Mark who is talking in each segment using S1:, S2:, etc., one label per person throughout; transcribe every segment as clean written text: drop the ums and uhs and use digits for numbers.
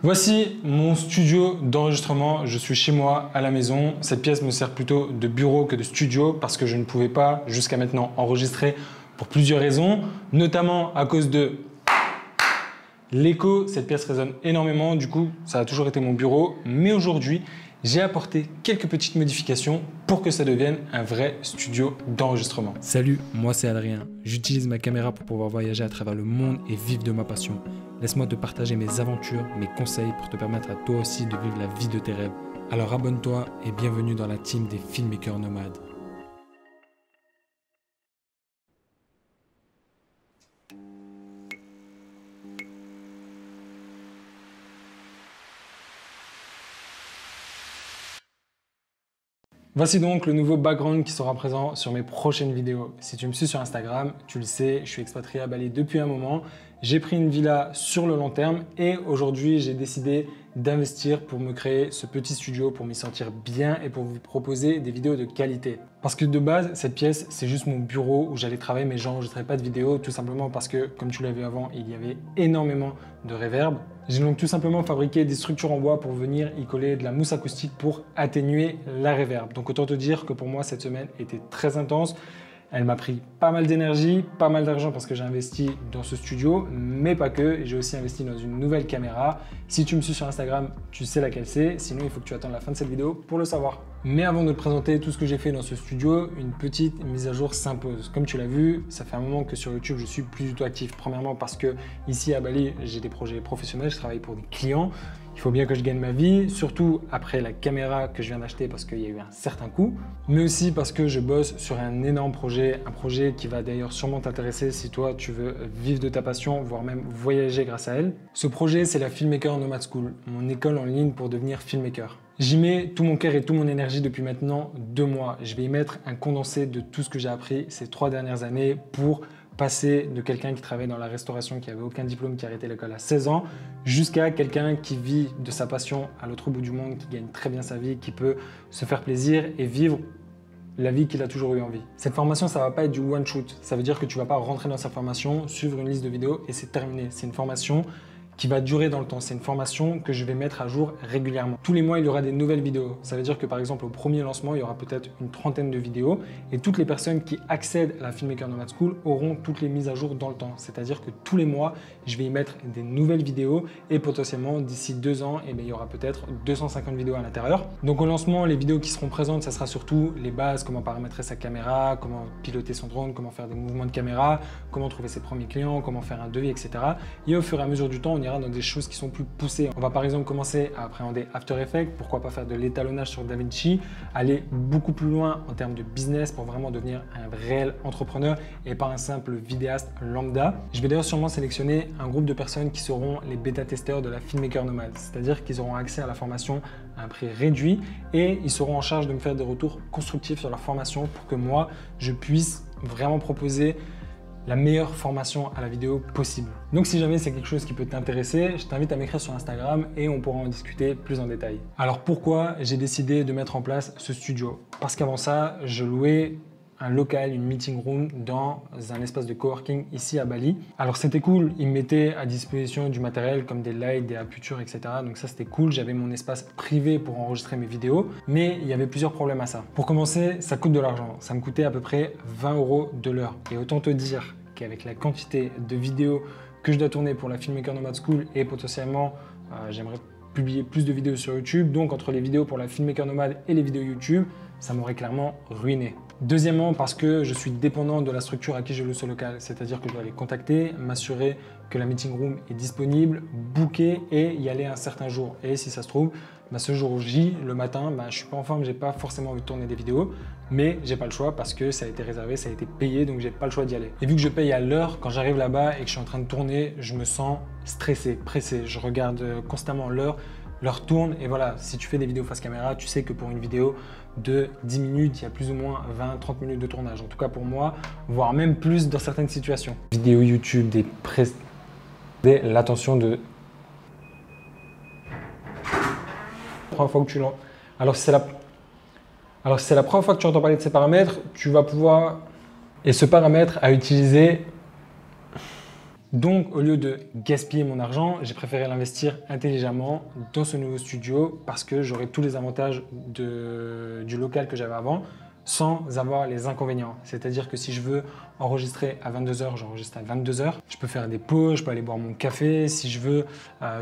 S1: Voici mon studio d'enregistrement. Je suis chez moi à la maison. Cette pièce me sert plutôt de bureau que de studio parce que je ne pouvais pas jusqu'à maintenant enregistrer pour plusieurs raisons, notamment à cause de l'écho. Cette pièce résonne énormément, du coup ça a toujours été mon bureau, mais aujourd'hui j'ai apporté quelques petites modifications pour que ça devienne un vrai studio d'enregistrement.
S2: Salut, moi c'est Adrien. J'utilise ma caméra pour pouvoir voyager à travers le monde et vivre de ma passion. Laisse-moi te partager mes aventures, mes conseils pour te permettre à toi aussi de vivre la vie de tes rêves. Alors abonne-toi et bienvenue dans la team des filmmakers nomades.
S1: Voici donc le nouveau background qui sera présent sur mes prochaines vidéos. Si tu me suis sur Instagram, tu le sais, je suis expatrié à Bali depuis un moment. J'ai pris une villa sur le long terme et aujourd'hui, j'ai décidé d'investir pour me créer ce petit studio, pour m'y sentir bien et pour vous proposer des vidéos de qualité. Parce que de base, cette pièce, c'est juste mon bureau où j'allais travailler, mais j'enregistrais pas de vidéos, tout simplement parce que, comme tu l'as vu avant, il y avait énormément de reverb. J'ai donc tout simplement fabriqué des structures en bois pour venir y coller de la mousse acoustique pour atténuer la reverb. Donc autant te dire que pour moi, cette semaine était très intense. Elle m'a pris pas mal d'énergie, pas mal d'argent parce que j'ai investi dans ce studio, mais pas que. J'ai aussi investi dans une nouvelle caméra. Si tu me suis sur Instagram, tu sais laquelle c'est. Sinon, il faut que tu attendes la fin de cette vidéo pour le savoir. Mais avant de te présenter tout ce que j'ai fait dans ce studio, une petite mise à jour s'impose. Comme tu l'as vu, ça fait un moment que sur YouTube, je suis plus du tout actif. Premièrement parce que ici à Bali, j'ai des projets professionnels, je travaille pour des clients. Il faut bien que je gagne ma vie, surtout après la caméra que je viens d'acheter parce qu'il y a eu un certain coût, mais aussi parce que je bosse sur un énorme projet, un projet qui va d'ailleurs sûrement t'intéresser si toi tu veux vivre de ta passion, voire même voyager grâce à elle. Ce projet, c'est la Filmmaker Nomad School, mon école en ligne pour devenir filmmaker. J'y mets tout mon cœur et toute mon énergie depuis maintenant 2 mois. Je vais y mettre un condensé de tout ce que j'ai appris ces 3 dernières années pour passer de quelqu'un qui travaillait dans la restauration, qui n'avait aucun diplôme, qui a arrêté l'école à 16 ans, jusqu'à quelqu'un qui vit de sa passion à l'autre bout du monde, qui gagne très bien sa vie, qui peut se faire plaisir et vivre la vie qu'il a toujours eu envie. Cette formation, ça ne va pas être du one shoot. Ça veut dire que tu ne vas pas rentrer dans sa formation, suivre une liste de vidéos et c'est terminé. C'est une formation qui va durer dans le temps. C'est une formation que je vais mettre à jour régulièrement. Tous les mois, il y aura des nouvelles vidéos. Ça veut dire que par exemple, au premier lancement, il y aura peut-être une 30aine de vidéos et toutes les personnes qui accèdent à la Filmmaker Nomad School auront toutes les mises à jour dans le temps. C'est-à-dire que tous les mois, je vais y mettre des nouvelles vidéos et potentiellement d'ici 2 ans, il y aura peut-être 250 vidéos à l'intérieur. Donc au lancement, les vidéos qui seront présentes, ça sera surtout les bases, comment paramétrer sa caméra, comment piloter son drone, comment faire des mouvements de caméra, comment trouver ses premiers clients, comment faire un devis, etc. Et au fur et à mesure du temps, on ira dans des choses qui sont plus poussées. On va par exemple commencer à appréhender After Effects, pourquoi pas faire de l'étalonnage sur DaVinci, aller beaucoup plus loin en termes de business pour vraiment devenir un réel entrepreneur et pas un simple vidéaste lambda. Je vais d'ailleurs sûrement sélectionner un groupe de personnes qui seront les bêta-testeurs de la Filmmaker Nomad, c'est-à-dire qu'ils auront accès à la formation à un prix réduit et ils seront en charge de me faire des retours constructifs sur leur formation pour que moi, je puisse vraiment proposer la meilleure formation à la vidéo possible. Donc si jamais c'est quelque chose qui peut t'intéresser, je t'invite à m'écrire sur Instagram et on pourra en discuter plus en détail. Alors pourquoi j'ai décidé de mettre en place ce studio? Parce qu'avant ça, je louais un local, une meeting room dans un espace de coworking ici à Bali. Alors c'était cool, ils me mettaient à disposition du matériel comme des lights, des aputures, etc. Donc ça c'était cool, j'avais mon espace privé pour enregistrer mes vidéos, mais il y avait plusieurs problèmes à ça. Pour commencer, ça coûte de l'argent, ça me coûtait à peu près 20 € de l'heure. Et autant te dire qu'avec la quantité de vidéos que je dois tourner pour la Filmmaker Nomad School et potentiellement j'aimerais publier plus de vidéos sur YouTube, donc entre les vidéos pour la Filmmaker Nomad et les vidéos YouTube, ça m'aurait clairement ruiné. Deuxièmement, parce que je suis dépendant de la structure à qui je loue ce local, c'est-à-dire que je dois les contacter, m'assurer que la meeting room est disponible, booker et y aller un certain jour. Et si ça se trouve, ce jour J, le matin, je suis pas en forme, j'ai pas forcément envie de tourner des vidéos, mais j'ai pas le choix parce que ça a été réservé, ça a été payé, donc j'ai pas le choix d'y aller. Et vu que je paye à l'heure, quand j'arrive là-bas et que je suis en train de tourner, je me sens stressé, pressé. Je regarde constamment l'heure tourne et voilà, si tu fais des vidéos face caméra, tu sais que pour une vidéo de 10 minutes, il y a plus ou moins 20-30 minutes de tournage. En tout cas pour moi, voire même plus dans certaines situations. Vidéo YouTube, l'attention de... Première fois que tu l'entends. Alors c'est la première fois que tu entends parler de ces paramètres, tu vas pouvoir... Et ce paramètre à utiliser Donc, au lieu de gaspiller mon argent, j'ai préféré l'investir intelligemment dans ce nouveau studio parce que j'aurai tous les avantages du local que j'avais avant sans avoir les inconvénients. C'est-à-dire que si je veux enregistrer à 22h, j'enregistre à 22h. Je peux faire des pauses, je peux aller boire mon café. Si je veux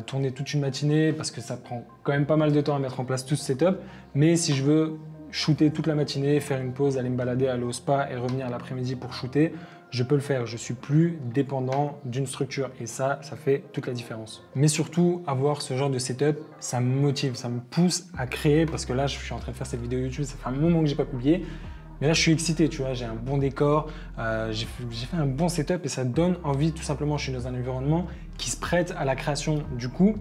S1: tourner toute une matinée, parce que ça prend quand même pas mal de temps à mettre en place tout ce setup. Mais si je veux shooter toute la matinée, faire une pause, aller me balader, aller au spa et revenir l'après-midi pour shooter, je peux le faire. Je suis plus dépendant d'une structure et ça fait toute la différence. Mais surtout, avoir ce genre de setup, ça me motive, ça me pousse à créer parce que là, je suis en train de faire cette vidéo YouTube, ça fait un moment que j'ai pas publié. Mais là, je suis excité, tu vois, j'ai un bon décor, j'ai fait un bon setup et ça donne envie, tout simplement. Je suis dans un environnement qui se prête à la création. Du coup,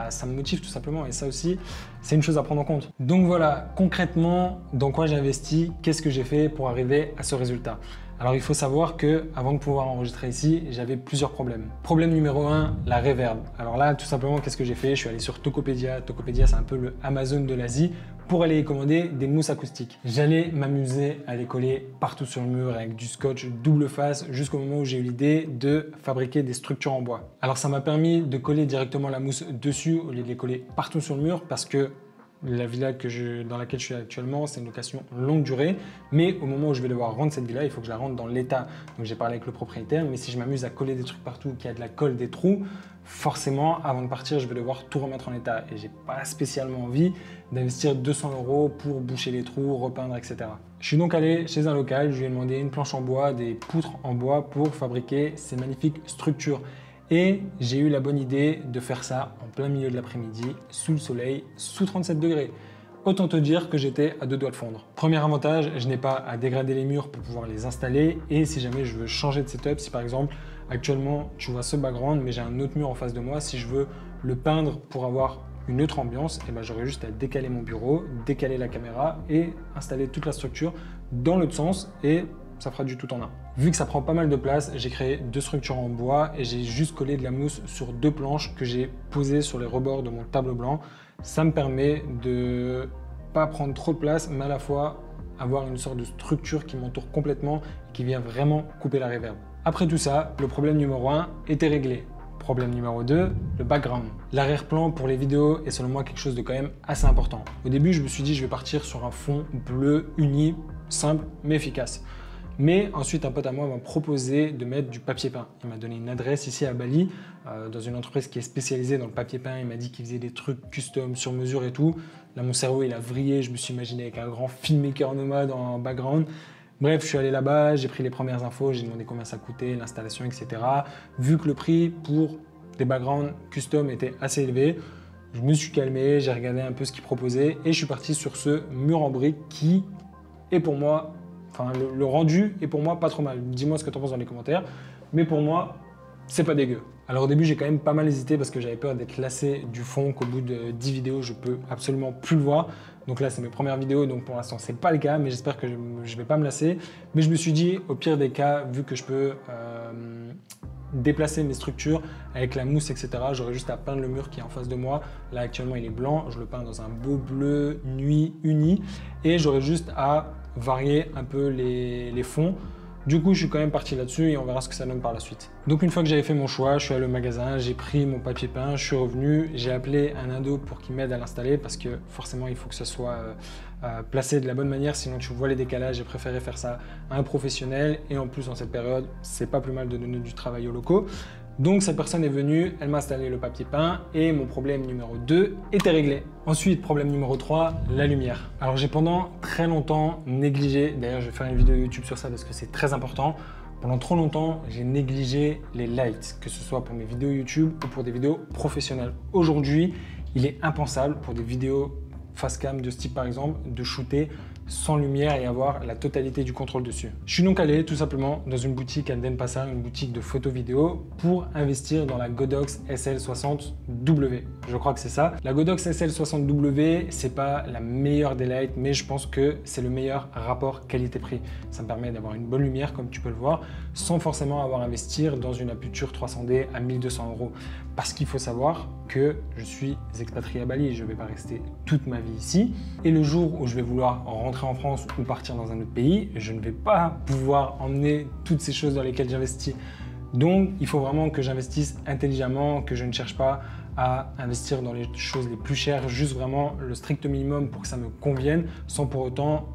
S1: ça me motive tout simplement et ça aussi, c'est une chose à prendre en compte. Donc voilà, concrètement, dans quoi j'ai investi, qu'est-ce que j'ai fait pour arriver à ce résultat? Alors il faut savoir que avant de pouvoir enregistrer ici, j'avais plusieurs problèmes. Problème numéro 1, la reverb. Alors là, tout simplement, qu'est-ce que j'ai fait? Je suis allé sur Tokopedia. Tokopedia, c'est un peu le Amazon de l'Asie pour aller commander des mousses acoustiques. J'allais m'amuser à les coller partout sur le mur avec du scotch double face jusqu'au moment où j'ai eu l'idée de fabriquer des structures en bois. Alors ça m'a permis de coller directement la mousse dessus au lieu de les coller partout sur le mur parce que la villa dans laquelle je suis actuellement, c'est une location longue durée, mais au moment où je vais devoir rendre cette villa, il faut que je la rende dans l'état. Donc j'ai parlé avec le propriétaire, mais si je m'amuse à coller des trucs partout, qu'il y a de la colle, des trous, forcément, avant de partir, je vais devoir tout remettre en état. Et j'ai pas spécialement envie d'investir 200 € pour boucher les trous, repeindre, etc. Je suis donc allé chez un local, je lui ai demandé une planche en bois, des poutres en bois pour fabriquer ces magnifiques structures. Et j'ai eu la bonne idée de faire ça en plein milieu de l'après-midi, sous le soleil, sous 37 degrés. Autant te dire que j'étais à 2 doigts de fondre. Premier avantage, je n'ai pas à dégrader les murs pour pouvoir les installer. Et si jamais je veux changer de setup, si par exemple, actuellement, tu vois ce background, mais j'ai un autre mur en face de moi, si je veux le peindre pour avoir une autre ambiance, et j'aurais juste à décaler mon bureau, décaler la caméra et installer toute la structure dans l'autre sens et ça fera du tout en un. Vu que ça prend pas mal de place, j'ai créé 2 structures en bois et j'ai juste collé de la mousse sur 2 planches que j'ai posées sur les rebords de mon tableau blanc. Ça me permet de pas prendre trop de place, mais à la fois avoir une sorte de structure qui m'entoure complètement et qui vient vraiment couper la reverb. Après tout ça, le problème numéro 1 était réglé. Problème numéro 2, le background. L'arrière-plan pour les vidéos est selon moi quelque chose de quand même assez important. Au début, je me suis dit je vais partir sur un fond bleu uni, simple mais efficace. Mais ensuite, un pote à moi m'a proposé de mettre du papier peint. Il m'a donné une adresse ici à Bali, dans une entreprise qui est spécialisée dans le papier peint. Il m'a dit qu'il faisait des trucs custom, sur mesure et tout. Là, mon cerveau, il a vrillé. Je me suis imaginé avec un grand filmmaker nomade en background. Bref, je suis allé là-bas, j'ai pris les premières infos, j'ai demandé combien ça coûtait, l'installation, etc. Vu que le prix pour des backgrounds custom était assez élevé, je me suis calmé, j'ai regardé un peu ce qu'ils proposaient et je suis parti sur ce mur en briques qui est pour moi... Enfin, le rendu est pour moi pas trop mal. Dis-moi ce que tu en penses dans les commentaires. Mais pour moi, c'est pas dégueu. Alors au début, j'ai quand même pas mal hésité parce que j'avais peur d'être lassé du fond, qu'au bout de 10 vidéos, je peux absolument plus le voir. Donc là, c'est mes premières vidéos, donc pour l'instant, c'est pas le cas, mais j'espère que je vais pas me lasser. Mais je me suis dit, au pire des cas, vu que je peux déplacer mes structures avec la mousse, etc., j'aurais juste à peindre le mur qui est en face de moi. Là, actuellement, il est blanc. Je le peins dans un beau bleu nuit uni. Et j'aurais juste à varier un peu les fonds. Du coup, je suis quand même parti là-dessus et on verra ce que ça donne par la suite. Donc une fois que j'avais fait mon choix, je suis allé au magasin, j'ai pris mon papier peint, je suis revenu, j'ai appelé un indo pour qu'il m'aide à l'installer parce que forcément, il faut que ça soit placé de la bonne manière, sinon tu vois les décalages. J'ai préféré faire ça à un professionnel et en plus, en cette période, c'est pas plus mal de donner du travail aux locaux. Donc cette personne est venue, elle m'a installé le papier peint et mon problème numéro 2 était réglé. Ensuite, problème numéro 3, la lumière. Alors j'ai pendant très longtemps négligé, d'ailleurs je vais faire une vidéo YouTube sur ça parce que c'est très important. Pendant trop longtemps, j'ai négligé les lights, que ce soit pour mes vidéos YouTube ou pour des vidéos professionnelles. Aujourd'hui, il est impensable pour des vidéos face cam de ce type par exemple, de shooter sans lumière et avoir la totalité du contrôle dessus. Je suis donc allé tout simplement dans une boutique à Denpasar, une boutique de photos vidéo, pour investir dans la Godox SL60W. Je crois que c'est ça. La Godox SL60W, c'est pas la meilleure des lights, mais je pense que c'est le meilleur rapport qualité-prix. Ça me permet d'avoir une bonne lumière, comme tu peux le voir, sans forcément avoir à investir dans une aputure 300D à 1200 €. Parce qu'il faut savoir que je suis expatrié à Bali, je ne vais pas rester toute ma vie ici. Et le jour où je vais vouloir rentrer en France ou partir dans un autre pays, je ne vais pas pouvoir emmener toutes ces choses dans lesquelles j'investis Donc, il faut vraiment que j'investisse intelligemment, que je ne cherche pas à investir dans les choses les plus chères, juste vraiment le strict minimum pour que ça me convienne, sans pour autant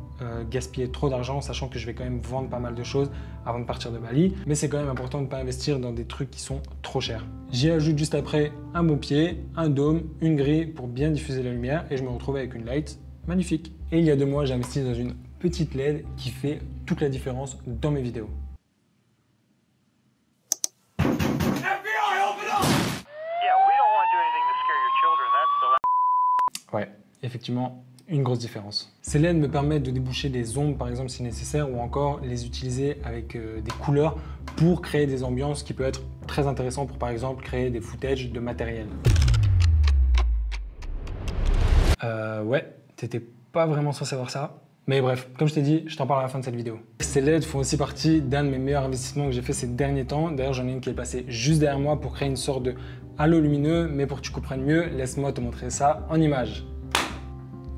S1: gaspiller trop d'argent, sachant que je vais quand même vendre pas mal de choses avant de partir de Bali. Mais c'est quand même important de ne pas investir dans des trucs qui sont trop chers. J'y ajoute juste après un bon pied, un dôme, une grille pour bien diffuser la lumière et je me retrouve avec une light magnifique. Et il y a 2 mois, j'ai investi dans une petite LED qui fait toute la différence dans mes vidéos. Ouais, effectivement, une grosse différence. Ces LED me permettent de déboucher des ombres par exemple si nécessaire ou encore les utiliser avec des couleurs pour créer des ambiances qui peuvent être très intéressantes pour par exemple créer des footages de matériel. Ouais, t'étais pas vraiment censé savoir ça. Mais bref, comme je t'ai dit, je t'en parle à la fin de cette vidéo. Ces LED font aussi partie d'un de mes meilleurs investissements que j'ai fait ces derniers temps. D'ailleurs, j'en ai une qui est passée juste derrière moi pour créer une sorte de halo lumineux. Mais pour que tu comprennes mieux, laisse-moi te montrer ça en image.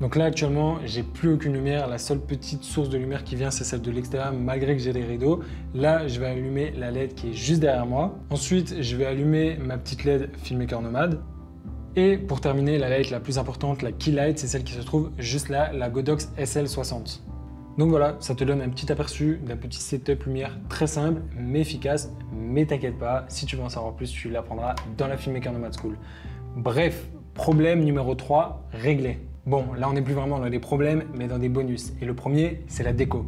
S1: Donc là, actuellement, j'ai plus aucune lumière. La seule petite source de lumière qui vient, c'est celle de l'extérieur, malgré que j'ai des rideaux. Là, je vais allumer la LED qui est juste derrière moi. Ensuite, je vais allumer ma petite LED Filmmaker Nomad. Et pour terminer, la light la plus importante, la key light, c'est celle qui se trouve juste là, la Godox SL60. Donc voilà, ça te donne un petit aperçu d'un petit setup lumière très simple, mais efficace. Mais t'inquiète pas, si tu veux en savoir plus, tu l'apprendras dans la Filmmaker Nomad School. Bref, problème numéro 3, réglé. Bon, là on n'est plus vraiment dans des problèmes, mais dans des bonus. Et le premier, c'est la déco.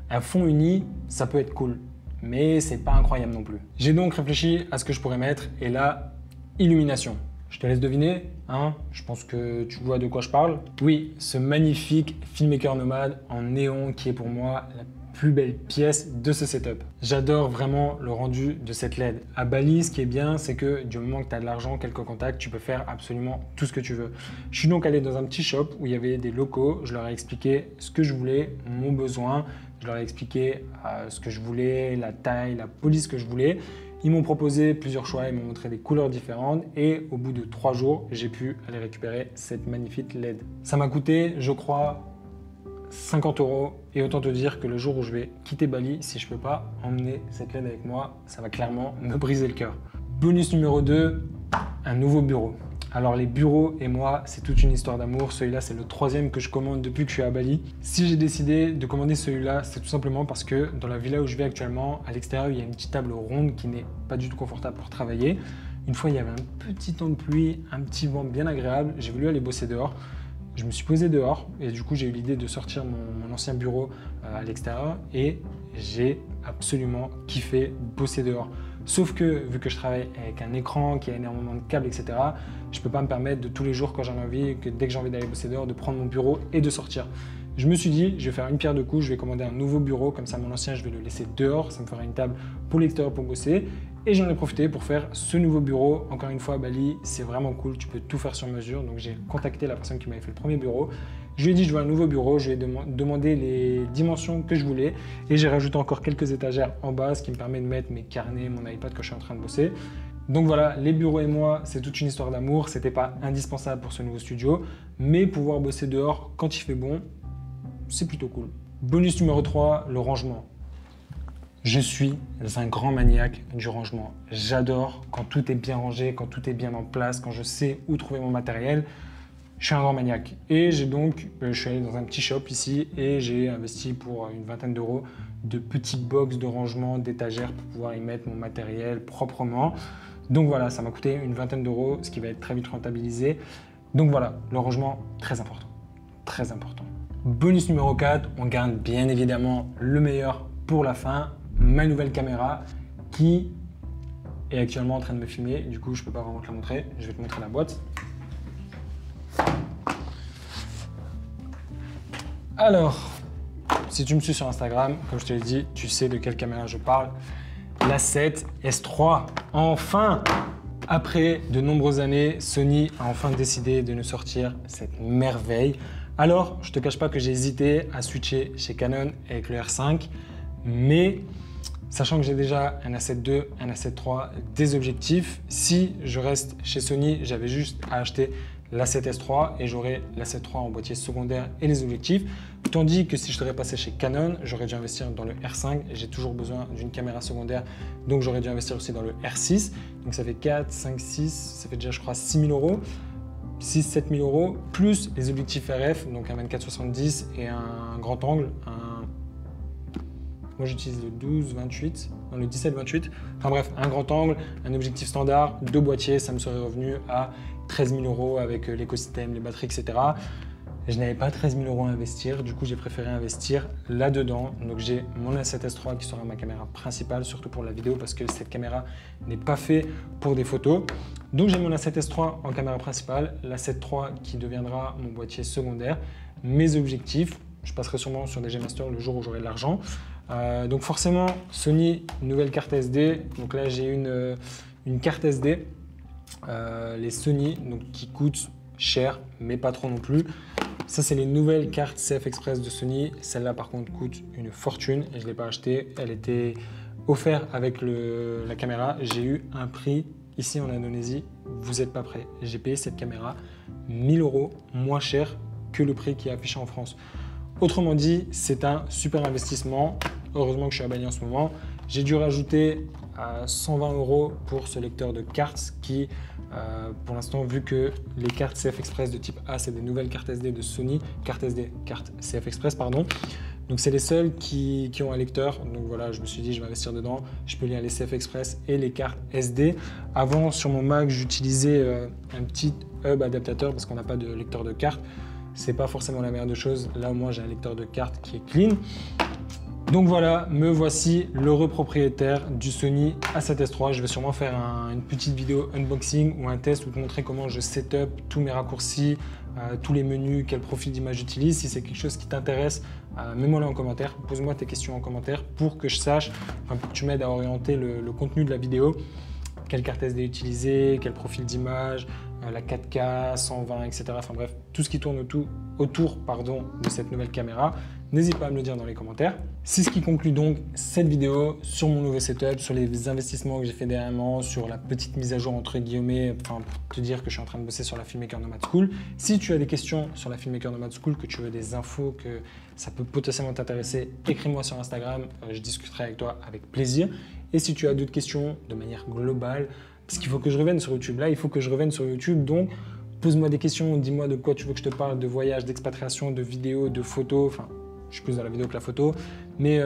S1: Un fond uni, ça peut être cool, mais c'est pas incroyable non plus. J'ai donc réfléchi à ce que je pourrais mettre, et là, illumination. Je te laisse deviner, hein? Je pense que tu vois de quoi je parle. Oui, ce magnifique Filmmaker Nomad en néon qui est pour moi la plus belle pièce de ce setup. J'adore vraiment le rendu de cette LED. À Bali, ce qui est bien, c'est que du moment que tu as de l'argent, quelques contacts, tu peux faire absolument tout ce que tu veux. Je suis donc allé dans un petit shop où il y avait des locaux. Je leur ai expliqué ce que je voulais, mon besoin. Je leur ai expliqué ce que je voulais, la taille, la police que je voulais. Ils m'ont proposé plusieurs choix, ils m'ont montré des couleurs différentes et au bout de 3 jours, j'ai pu aller récupérer cette magnifique LED. Ça m'a coûté, je crois, 50 € et autant te dire que le jour où je vais quitter Bali, si je ne peux pas emmener cette LED avec moi, ça va clairement me briser le cœur. Bonus numéro 2, un nouveau bureau. Alors les bureaux et moi, c'est toute une histoire d'amour. Celui-là, c'est le 3e que je commande depuis que je suis à Bali. Si j'ai décidé de commander celui-là, c'est tout simplement parce que dans la villa où je vais actuellement, à l'extérieur, il y a une petite table ronde qui n'est pas du tout confortable pour travailler. Une fois, il y avait un petit temps de pluie, un petit vent bien agréable. J'ai voulu aller bosser dehors. Je me suis posé dehors et du coup, j'ai eu l'idée de sortir mon ancien bureau à l'extérieur et j'ai absolument kiffé bosser dehors. Sauf que, vu que je travaille avec un écran qui a énormément de câbles, etc., je ne peux pas me permettre de tous les jours, quand j'en ai envie, que dès que j'ai envie d'aller bosser dehors, de prendre mon bureau et de sortir. Je me suis dit, je vais faire une pierre deux coups, je vais commander un nouveau bureau, comme ça mon ancien, je vais le laisser dehors, ça me fera une table pour l'extérieur pour bosser. Et j'en ai profité pour faire ce nouveau bureau. Encore une fois, Bali, c'est vraiment cool, tu peux tout faire sur mesure. Donc j'ai contacté la personne qui m'avait fait le premier bureau. Je lui ai dit, je veux un nouveau bureau, je lui ai demandé les dimensions que je voulais et j'ai rajouté encore quelques étagères en bas, ce qui me permet de mettre mes carnets, mon iPad quand je suis en train de bosser. Donc voilà, les bureaux et moi, c'est toute une histoire d'amour. C'était pas indispensable pour ce nouveau studio, mais pouvoir bosser dehors quand il fait bon, c'est plutôt cool. Bonus numéro 3, le rangement. Je suis un grand maniaque du rangement. J'adore quand tout est bien rangé, quand tout est bien en place, quand je sais où trouver mon matériel. Je suis un grand maniaque. Et j'ai donc, je suis allé dans un petit shop ici et j'ai investi pour une vingtaine d'euros de petites box de rangement, d'étagères pour pouvoir y mettre mon matériel proprement. Donc voilà, ça m'a coûté une vingtaine d'euros, ce qui va être très vite rentabilisé. Donc voilà, le rangement, très important. Très important. Bonus numéro 4, on garde bien évidemment le meilleur pour la fin. Ma nouvelle caméra qui est actuellement en train de me filmer. Du coup, je ne peux pas vraiment te la montrer. Je vais te montrer la boîte. Alors, si tu me suis sur Instagram, comme je te l'ai dit, tu sais de quelle caméra je parle. La 7 S3. Enfin, après de nombreuses années, Sony a enfin décidé de nous sortir cette merveille. Alors, je ne te cache pas que j'ai hésité à switcher chez Canon avec le R5, mais sachant que j'ai déjà un A7 II, un A7 III, des objectifs, si je reste chez Sony, j'avais juste à acheter l'A7S III et j'aurai l'A7 III en boîtier secondaire et les objectifs. Autant dit que si je serais passé chez Canon, j'aurais dû investir dans le R5. J'ai toujours besoin d'une caméra secondaire, donc j'aurais dû investir aussi dans le R6. Donc ça fait 4, 5, 6, ça fait déjà je crois 6 000 €. 6-7 000 €, plus les objectifs RF, donc un 24-70 et un grand angle. Moi j'utilise le 12-28, non le 17-28. Enfin bref, un grand angle, un objectif standard, 2 boîtiers, ça me serait revenu à 13 000 € avec l'écosystème, les batteries, etc. Je n'avais pas 13 000 € à investir, du coup j'ai préféré investir là-dedans. Donc j'ai mon A7S III qui sera ma caméra principale, surtout pour la vidéo parce que cette caméra n'est pas faite pour des photos. Donc j'ai mon A7S III en caméra principale, l'A7 III qui deviendra mon boîtier secondaire. Mes objectifs, je passerai sûrement sur des G Master le jour où j'aurai de l'argent. Donc forcément Sony, nouvelle carte SD. Donc là j'ai une carte SD, les Sony, donc qui coûtent cher mais pas trop non plus. Ça c'est les nouvelles cartes CF Express de Sony. Celle-là par contre coûte une fortune et je ne l'ai pas achetée. Elle était offerte avec la caméra. J'ai eu un prix ici en Indonésie, vous n'êtes pas prêts. J'ai payé cette caméra 1 000 € moins cher que le prix qui est affiché en France. Autrement dit, c'est un super investissement. Heureusement que je suis à Bali en ce moment. J'ai dû rajouter 120 € pour ce lecteur de cartes qui, pour l'instant, vu que les cartes CF Express de type A, c'est des nouvelles cartes SD de Sony, carte CF Express, pardon. Donc c'est les seuls qui ont un lecteur. Donc voilà, je me suis dit, je vais investir dedans. Je peux lire les CF Express et les cartes SD. Avant, sur mon Mac, j'utilisais un petit hub adaptateur parce qu'on n'a pas de lecteur de cartes. C'est pas forcément la meilleure des choses. Là, au moins, j'ai un lecteur de cartes qui est clean. Donc voilà, me voici l'heureux propriétaire du Sony A7S III. Je vais sûrement faire une petite vidéo unboxing ou un test où te montrer comment je setup tous mes raccourcis, tous les menus, quel profil d'image j'utilise. Si c'est quelque chose qui t'intéresse, mets-moi-le en commentaire. Pose-moi tes questions en commentaire pour que je sache, pour que tu m'aides à orienter le contenu de la vidéo. Quelle carte SD utiliser, quel profil d'image, la 4K, 120, etc. Enfin bref, tout ce qui tourne autour de cette nouvelle caméra. N'hésite pas à me le dire dans les commentaires. C'est ce qui conclut donc cette vidéo sur mon nouveau setup, sur les investissements que j'ai fait dernièrement, sur la petite mise à jour entre guillemets, pour te dire que je suis en train de bosser sur la Filmmaker Nomad School. Si tu as des questions sur la Filmmaker Nomad School, que tu veux des infos, que ça peut potentiellement t'intéresser, écris-moi sur Instagram, je discuterai avec toi avec plaisir. Et si tu as d'autres questions de manière globale, parce qu'il faut que je revienne sur YouTube, là il faut que je revienne sur YouTube, donc pose-moi des questions, dis-moi de quoi tu veux que je te parle, de voyage, d'expatriation, de vidéos, de photos, enfin je suis plus dans la vidéo que la photo, mais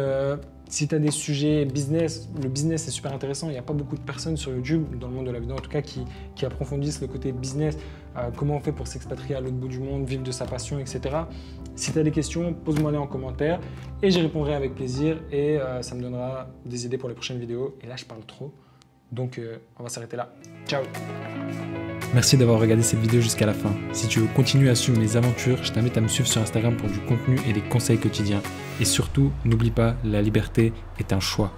S1: si tu as des sujets business, le business est super intéressant, il n'y a pas beaucoup de personnes sur YouTube, dans le monde de la vidéo en tout cas, qui approfondissent le côté business, comment on fait pour s'expatrier à l'autre bout du monde, vivre de sa passion, etc. Si tu as des questions, pose-moi-les en commentaire et j'y répondrai avec plaisir et ça me donnera des idées pour les prochaines vidéos. Et là, je parle trop, donc on va s'arrêter là. Ciao!
S2: Merci d'avoir regardé cette vidéo jusqu'à la fin. Si tu veux continuer à suivre mes aventures, je t'invite à me suivre sur Instagram pour du contenu et des conseils quotidiens. Et surtout, n'oublie pas, la liberté est un choix.